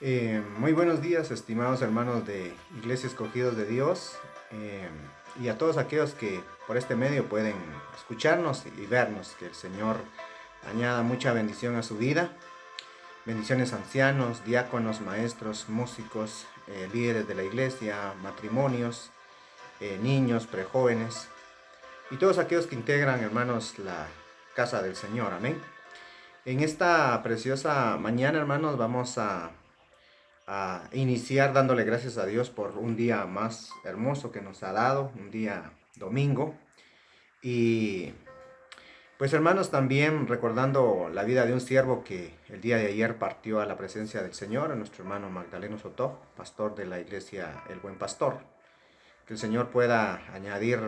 Muy buenos días, estimados hermanos de Iglesia Escogidos de Dios, y a todos aquellos que por este medio pueden escucharnos y vernos. Que el Señor añada mucha bendición a su vida. Bendiciones ancianos, diáconos, maestros, músicos, líderes de la iglesia, matrimonios, niños, prejóvenes y todos aquellos que integran, hermanos, la casa del Señor. Amén. En esta preciosa mañana, hermanos, vamos a iniciar dándole gracias a Dios por un día más hermoso que nos ha dado, un día domingo. Y pues, hermanos, también recordando la vida de un siervo que el día de ayer partió a la presencia del Señor, a nuestro hermano Magdaleno Soto, pastor de la iglesia El Buen Pastor. Que el Señor pueda añadir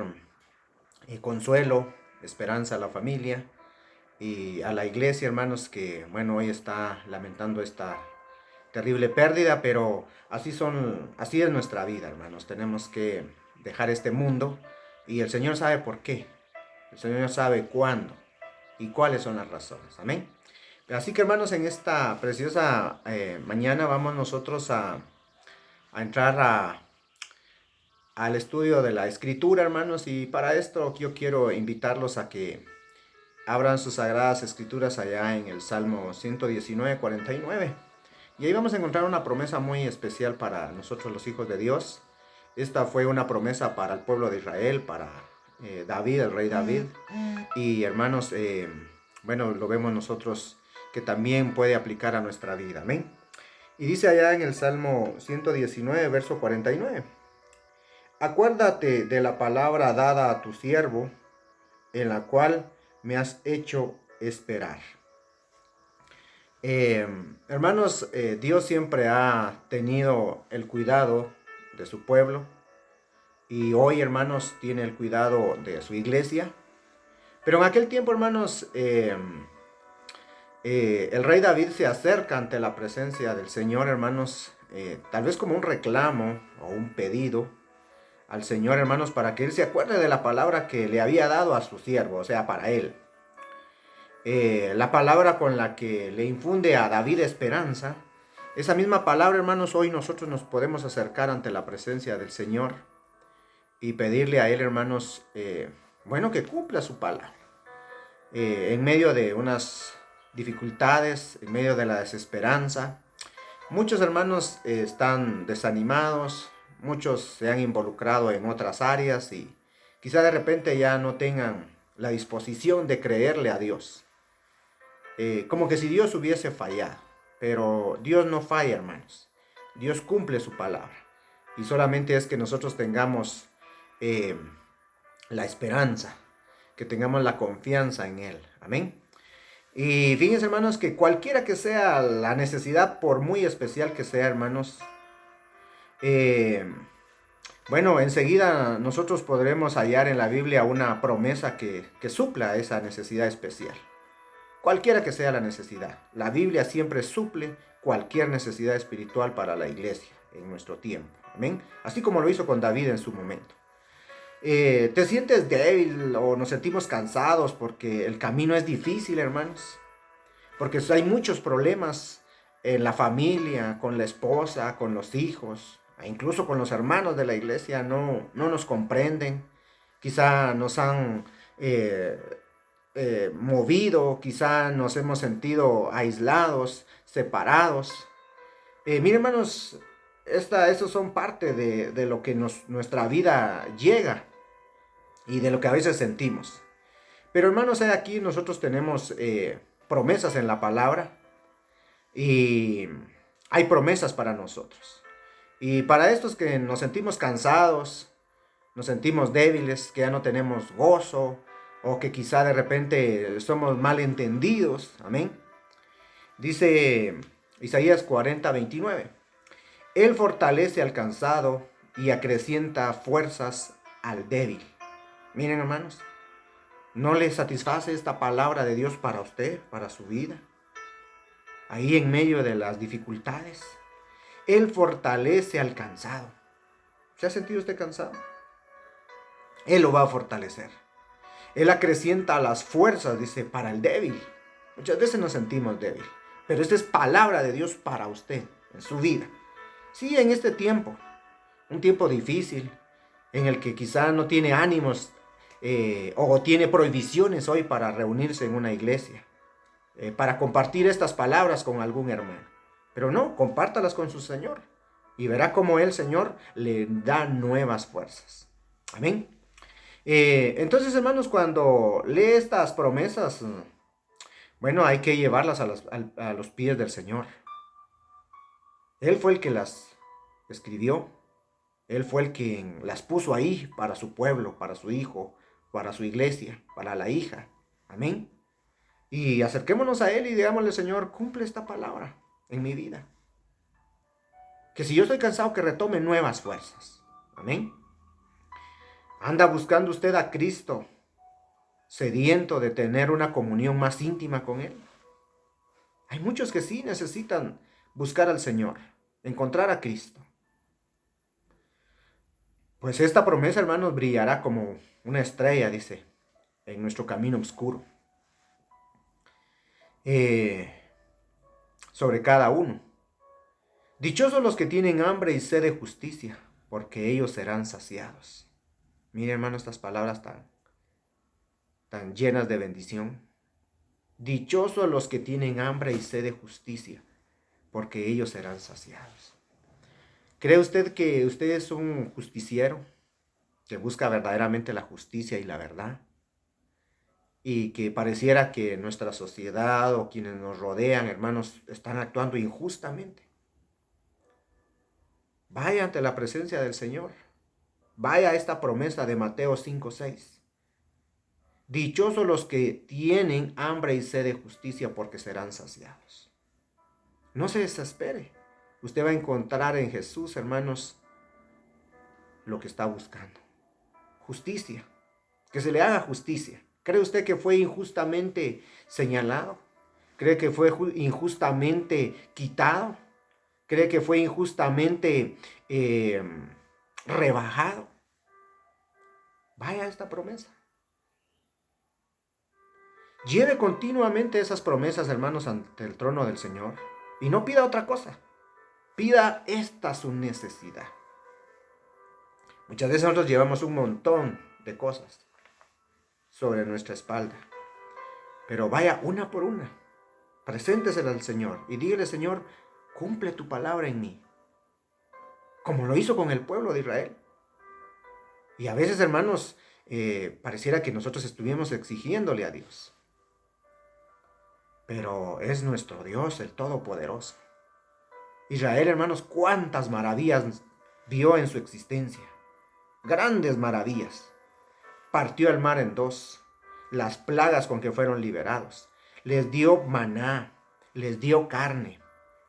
consuelo, esperanza a la familia y a la iglesia, hermanos, que bueno, hoy está lamentando esta terrible pérdida, pero así es nuestra vida, hermanos. Tenemos que dejar este mundo y el Señor sabe por qué. El Señor sabe cuándo y cuáles son las razones. Amén. Así que, hermanos, en esta preciosa mañana vamos nosotros a entrar al estudio de la Escritura, hermanos, y para esto yo quiero invitarlos a que abran sus sagradas Escrituras allá en el Salmo 119, 49. Y ahí vamos a encontrar una promesa muy especial para nosotros los hijos de Dios. Esta fue una promesa para el pueblo de Israel, para David, el rey David. Y, hermanos, bueno, lo vemos nosotros que también puede aplicar a nuestra vida. Amén. Y dice allá en el Salmo 119, verso 49. Acuérdate de la palabra dada a tu siervo, en la cual me has hecho esperar. Hermanos, Dios siempre ha tenido el cuidado de su pueblo y hoy, hermanos, tiene el cuidado de su iglesia. Pero en aquel tiempo, hermanos, el rey David se acerca ante la presencia del Señor, hermanos, tal vez como un reclamo o un pedido al Señor, hermanos, para que él se acuerde de la palabra que le había dado a su siervo, o sea, para él. La palabra con la que le infunde a David esperanza. Esa misma palabra, hermanos, hoy nosotros nos podemos acercar ante la presencia del Señor y pedirle a Él, hermanos, bueno, que cumpla su palabra. En medio de unas dificultades, en medio de la desesperanza, muchos hermanos están desanimados, muchos se han involucrado en otras áreas y quizá de repente ya no tengan la disposición de creerle a Dios. Como que si Dios hubiese fallado. Pero Dios no falla, hermanos. Dios cumple su palabra. Y solamente es que nosotros tengamos eh, la esperanza, que tengamos la confianza en Él. Amén. Y fíjense, hermanos, que cualquiera que sea la necesidad, por muy especial que sea, hermanos, eh, bueno, enseguida nosotros podremos hallar en la Biblia una promesa que supla esa necesidad especial. Cualquiera que sea la necesidad, la Biblia siempre suple cualquier necesidad espiritual para la iglesia en nuestro tiempo. Amén. Así como lo hizo con David en su momento. ¿Te sientes débil o nos sentimos cansados porque el camino es difícil, hermanos? Porque hay muchos problemas en la familia, con la esposa, con los hijos, e incluso con los hermanos de la iglesia. No nos comprenden. Quizá nos han movido, quizá nos hemos sentido aislados, separados. Miren, hermanos, esos son parte de lo que nuestra vida llega y de lo que a veces sentimos. Pero, hermanos, aquí nosotros tenemos promesas en la palabra y hay promesas para nosotros. Y para estos que nos sentimos cansados, nos sentimos débiles, que ya no tenemos gozo, o que quizá de repente somos malentendidos. Amén. Dice Isaías 40:29. Él fortalece al cansado y acrecienta fuerzas al débil. Miren, hermanos, ¿no le satisface esta palabra de Dios para usted, para su vida? Ahí en medio de las dificultades. Él fortalece al cansado. ¿Se ha sentido usted cansado? Él lo va a fortalecer. Él acrecienta las fuerzas, dice, para el débil. Muchas veces nos sentimos débil, pero esta es palabra de Dios para usted. en su vida. Sí, en este tiempo, un tiempo difícil, en el que quizá no tiene ánimos o tiene prohibiciones hoy para reunirse en una iglesia, para compartir estas palabras con algún hermano. Pero no, compártalas con su Señor y verá cómo el Señor le da nuevas fuerzas. Amén. Entonces, hermanos, cuando lee estas promesas, bueno, hay que llevarlas a los pies del Señor. Él fue el que las escribió. Él fue el que las puso ahí para su pueblo, para su hijo, para su iglesia, para la hija. Amén. Y acerquémonos a Él y digámosle, Señor, cumple esta palabra en mi vida. Que si yo estoy cansado, que retome nuevas fuerzas. Amén. ¿Anda buscando usted a Cristo, sediento de tener una comunión más íntima con Él? Hay muchos que sí necesitan buscar al Señor, encontrar a Cristo. Pues esta promesa, hermanos, brillará como una estrella, dice, en nuestro camino oscuro. Sobre cada uno. Dichosos los que tienen hambre y sed de justicia, porque ellos serán saciados. Mire, hermano, estas palabras tan llenas de bendición. Dichosos los que tienen hambre y sed de justicia, porque ellos serán saciados. ¿Cree usted que usted es un justiciero que busca verdaderamente la justicia y la verdad? Y que pareciera que nuestra sociedad o quienes nos rodean, hermanos, están actuando injustamente. Vaya ante la presencia del Señor. Vaya a esta promesa de Mateo 5:6. Dichosos los que tienen hambre y sed de justicia, porque serán saciados. No se desespere. Usted va a encontrar en Jesús, hermanos, lo que está buscando. Justicia. Que se le haga justicia. ¿Cree usted que fue injustamente señalado? ¿Cree que fue injustamente quitado? ¿Cree que fue injustamente rebajado? Vaya a esta promesa. Lleve continuamente esas promesas, hermanos, ante el trono del Señor. Y no pida otra cosa. Pida esta su necesidad. Muchas veces nosotros llevamos un montón de cosas sobre nuestra espalda. Pero vaya una por una. Preséntesela al Señor y dígale, Señor, cumple tu palabra en mí. Como lo hizo con el pueblo de Israel. Y a veces, hermanos, pareciera que nosotros estuviéramos exigiéndole a Dios. Pero es nuestro Dios, el Todopoderoso. Israel, hermanos, cuántas maravillas vio en su existencia. Grandes maravillas. Partió el mar en dos. Las plagas con que fueron liberados. Les dio maná. Les dio carne.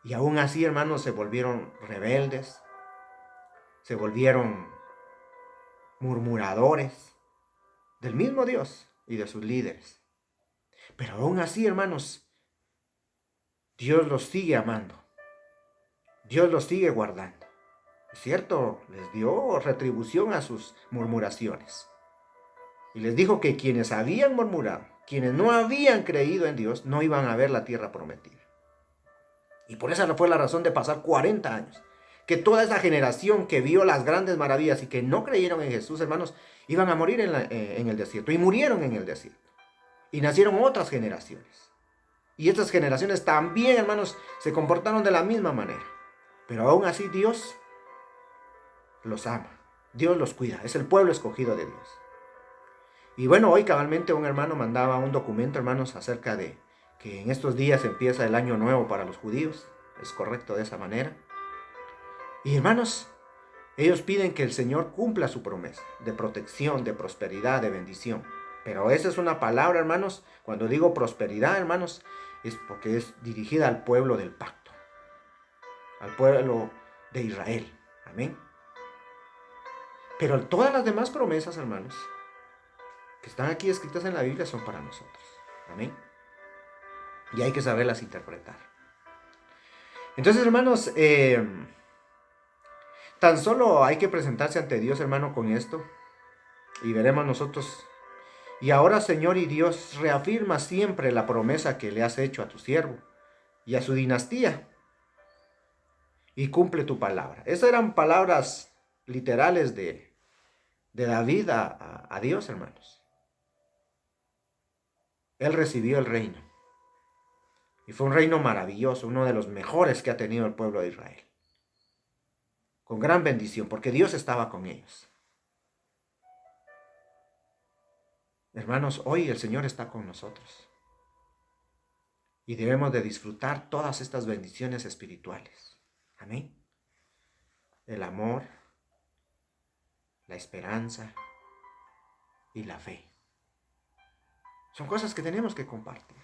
Y aún así, hermanos, se volvieron rebeldes. Se volvieron murmuradores del mismo Dios y de sus líderes. Pero aún así, hermanos, Dios los sigue amando. Dios los sigue guardando. Es cierto, les dio retribución a sus murmuraciones. Y les dijo que quienes habían murmurado, quienes no habían creído en Dios, no iban a ver la tierra prometida. Y por esa fue la razón de pasar 40 años. Que toda esa generación que vio las grandes maravillas y que no creyeron en Jesús, hermanos, iban a morir en el desierto. Y murieron en el desierto. Y nacieron otras generaciones. Y estas generaciones también, hermanos, se comportaron de la misma manera. Pero aún así Dios los ama. Dios los cuida. Es el pueblo escogido de Dios. Y bueno, hoy cabalmente un hermano mandaba un documento, hermanos, acerca de que en estos días empieza el año nuevo para los judíos. Es correcto de esa manera. Y hermanos, ellos piden que el Señor cumpla su promesa de protección, de prosperidad, de bendición. Pero esa es una palabra, hermanos. Cuando digo prosperidad, hermanos, es porque es dirigida al pueblo del pacto. Al pueblo de Israel. Amén. Pero todas las demás promesas, hermanos, que están aquí escritas en la Biblia son para nosotros. Amén. Y hay que saberlas interpretar. Entonces, hermanos, tan solo hay que presentarse ante Dios, hermano, con esto. Y veremos nosotros. Y ahora, Señor y Dios, reafirma siempre la promesa que le has hecho a tu siervo y a su dinastía. y cumple tu palabra. Esas eran palabras literales de David a Dios, hermanos. Él recibió el reino. Y fue un reino maravilloso, uno de los mejores que ha tenido el pueblo de Israel. Con gran bendición, porque Dios estaba con ellos. Hermanos, hoy el Señor está con nosotros. Y debemos de disfrutar todas estas bendiciones espirituales. Amén. El amor, la esperanza y la fe. Son cosas que tenemos que compartir.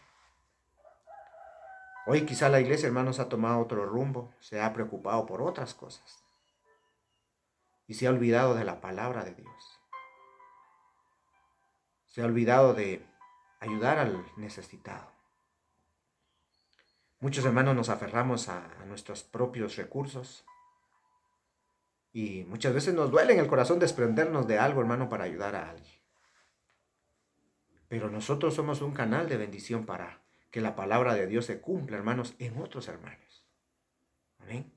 Hoy quizá la iglesia, hermanos, ha tomado otro rumbo, se ha preocupado por otras cosas y se ha olvidado de la palabra de Dios. Se ha olvidado de ayudar al necesitado. Muchos hermanos nos aferramos a nuestros propios recursos y muchas veces nos duele en el corazón desprendernos de algo, hermano, para ayudar a alguien. Pero nosotros somos un canal de bendición para que la palabra de Dios se cumpla, hermanos, en otros hermanos. Amén.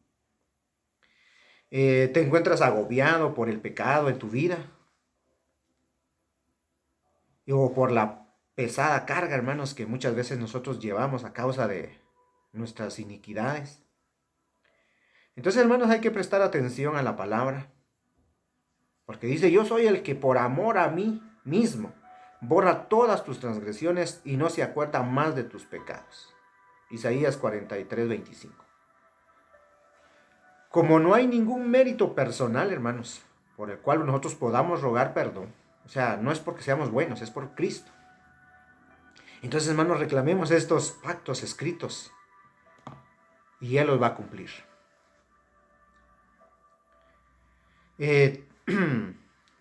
¿Te encuentras agobiado por el pecado en tu vida? O por la pesada carga, hermanos, que muchas veces nosotros llevamos a causa de nuestras iniquidades. Entonces, hermanos, hay que prestar atención a la palabra. Porque dice, yo soy el que por amor a mí mismo borra todas tus transgresiones y no se acuerda más de tus pecados. Isaías 43, 25. Como no hay ningún mérito personal, hermanos, por el cual nosotros podamos rogar perdón, o sea, no es porque seamos buenos, es por Cristo. Entonces, hermanos, reclamemos estos pactos escritos y Él los va a cumplir.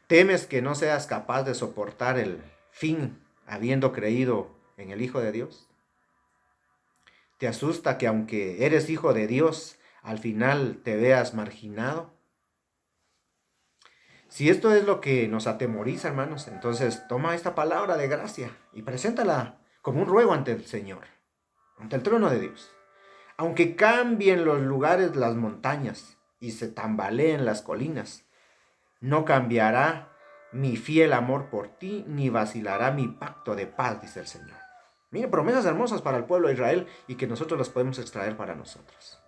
¿Temes que no seas capaz de soportar el fin habiendo creído en el Hijo de Dios? ¿Te asusta que aunque eres hijo de Dios, al final te veas marginado? Si esto es lo que nos atemoriza, hermanos, entonces toma esta palabra de gracia y preséntala como un ruego ante el Señor, ante el trono de Dios. Aunque cambien los lugares, las montañas, y se tambaleen las colinas, no cambiará mi fiel amor por ti, ni vacilará mi pacto de paz, dice el Señor. Miren, promesas hermosas para el pueblo de Israel y que nosotros las podemos extraer para nosotros.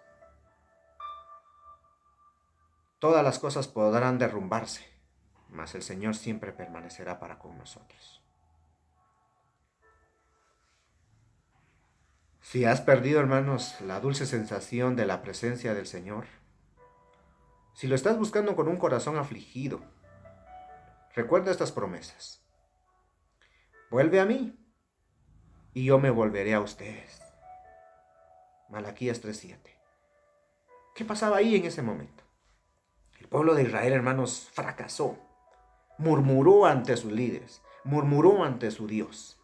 Todas las cosas podrán derrumbarse, mas el Señor siempre permanecerá para con nosotros. Si has perdido, hermanos, la dulce sensación de la presencia del Señor, si lo estás buscando con un corazón afligido, recuerda estas promesas. Vuelve a mí y yo me volveré a ustedes. Malaquías 3:7. ¿Qué pasaba ahí en ese momento? El pueblo de Israel, hermanos, fracasó. Murmuró ante sus líderes, murmuró ante su Dios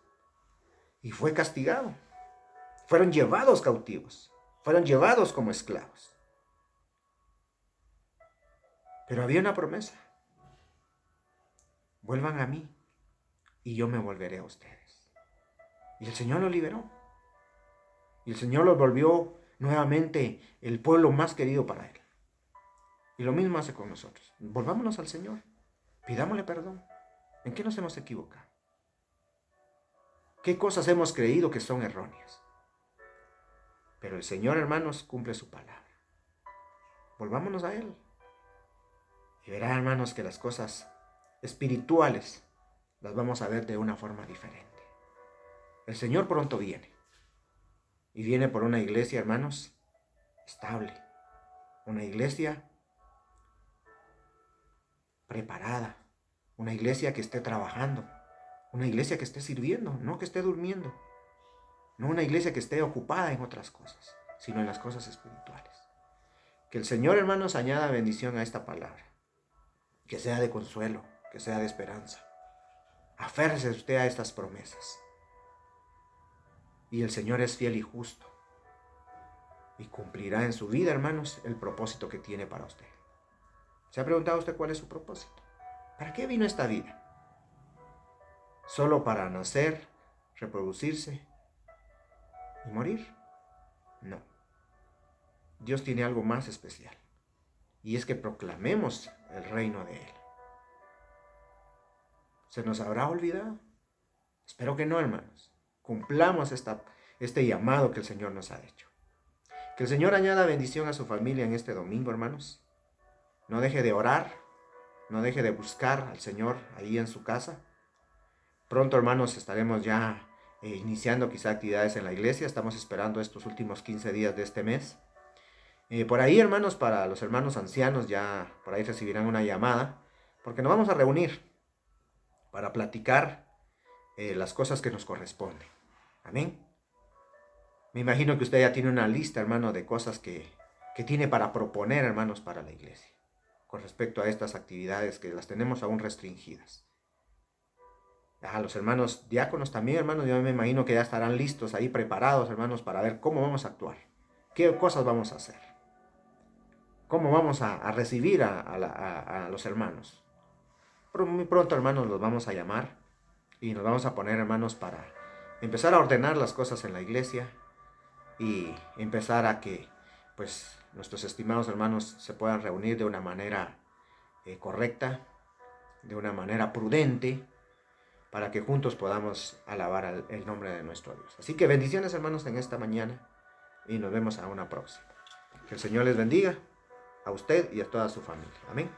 y fue castigado. Fueron llevados cautivos, fueron llevados como esclavos. Pero había una promesa. Vuelvan a mí y yo me volveré a ustedes. Y el Señor los liberó. Y el Señor los volvió nuevamente el pueblo más querido para Él. Y lo mismo hace con nosotros. Volvámonos al Señor. Pidámosle perdón. ¿En qué nos hemos equivocado? ¿Qué cosas hemos creído que son erróneas? Pero el Señor, hermanos, cumple su palabra. Volvámonos a Él. Y verá, hermanos, que las cosas espirituales las vamos a ver de una forma diferente. El Señor pronto viene. Y viene por una iglesia, hermanos, estable. Una iglesia preparada. Una iglesia que esté trabajando. Una iglesia que esté sirviendo, no que esté durmiendo. No una iglesia que esté ocupada en otras cosas, sino en las cosas espirituales. Que el Señor, hermanos, añada bendición a esta palabra. Que sea de consuelo, que sea de esperanza. Aférrese usted a estas promesas. Y el Señor es fiel y justo. Y cumplirá en su vida, hermanos, el propósito que tiene para usted. ¿Se ha preguntado usted cuál es su propósito? ¿Para qué vino esta vida? ¿Solo para nacer, reproducirse y morir? No. Dios tiene algo más especial. Y es que proclamemos el reino de Él. ¿Se nos habrá olvidado? Espero que no, hermanos. Cumplamos este llamado que el Señor nos ha hecho. Que el Señor añada bendición a su familia en este domingo, hermanos. No deje de orar, no deje de buscar al Señor ahí en su casa. Pronto, hermanos, estaremos ya iniciando quizá actividades en la iglesia. Estamos esperando estos últimos 15 días de este mes. Por ahí, hermanos, para los hermanos ancianos ya por ahí recibirán una llamada, porque nos vamos a reunir para platicar las cosas que nos corresponden. Amén. Me imagino que usted ya tiene una lista, hermano, de cosas que tiene para proponer, hermanos, para la iglesia, con respecto a estas actividades que las tenemos aún restringidas. A los hermanos diáconos también, hermanos, yo me imagino que ya estarán listos ahí, preparados, hermanos, para ver cómo vamos a actuar, qué cosas vamos a hacer, cómo vamos a recibir a los hermanos. Pero muy pronto, hermanos, los vamos a llamar y nos vamos a poner, hermanos, para empezar a ordenar las cosas en la iglesia y empezar a que, pues, nuestros estimados hermanos se puedan reunir de una manera correcta, de una manera prudente, para que juntos podamos alabar el nombre de nuestro Dios. Así que bendiciones, hermanos, en esta mañana y nos vemos a una próxima. Que el Señor les bendiga a usted y a toda su familia. Amén.